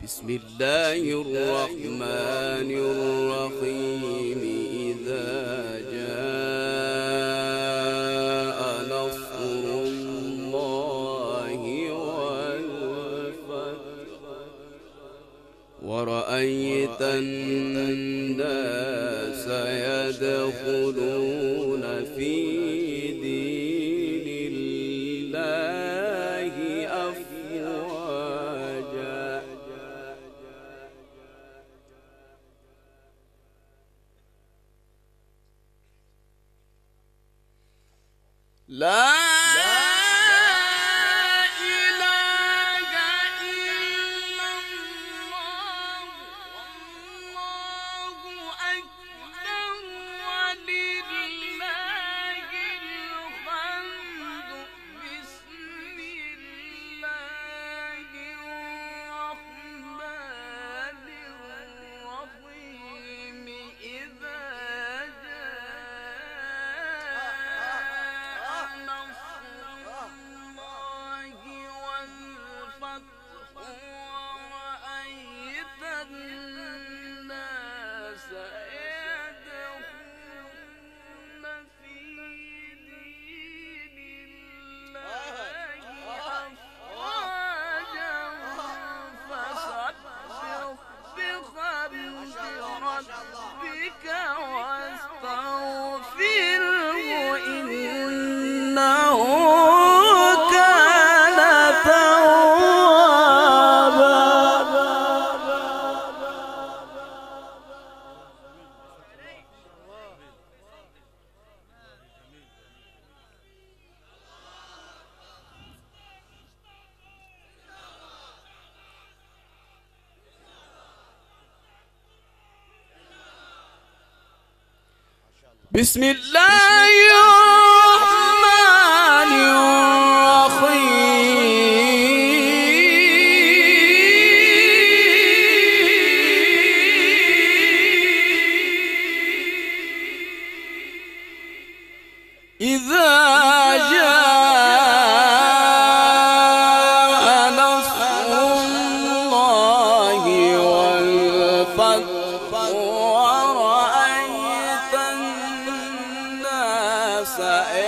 بسم الله الرحمن الرحيم. إذا جاء نصر الله والفتح ورأيت الناس يدخلون في دين الله أفواجا لا بسم الله الرحمن الرحيم. إذا جاء نصر الله والفتح ورأيت الناس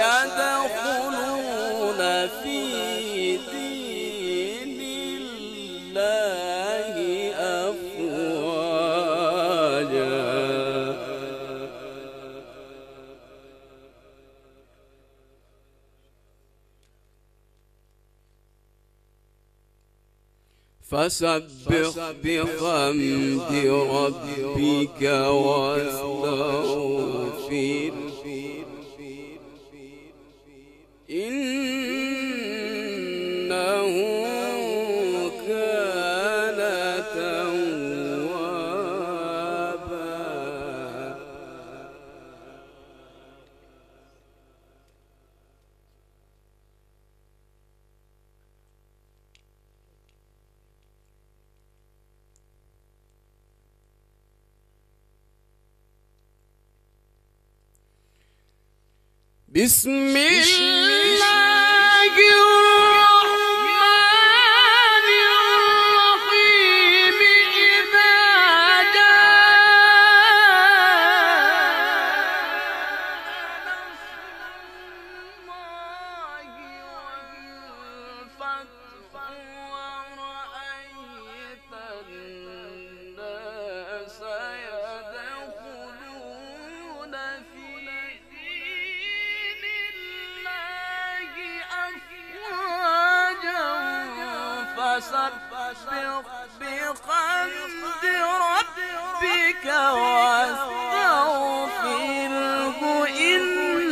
يدخلون في دين الله أفواجا فسبح بحمد ربك واستغفر إنه كان توابا. بسم الله الرحمن الرحيم. إذا فسبح بحمد ربك واستغفره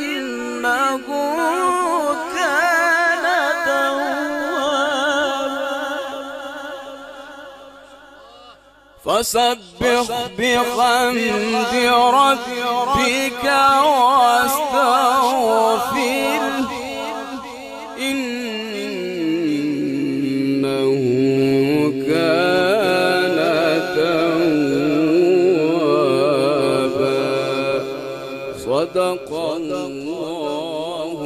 إنه كان توابا. فسبح بحمد ربك واستغفره إنه كان توابا. صدق الله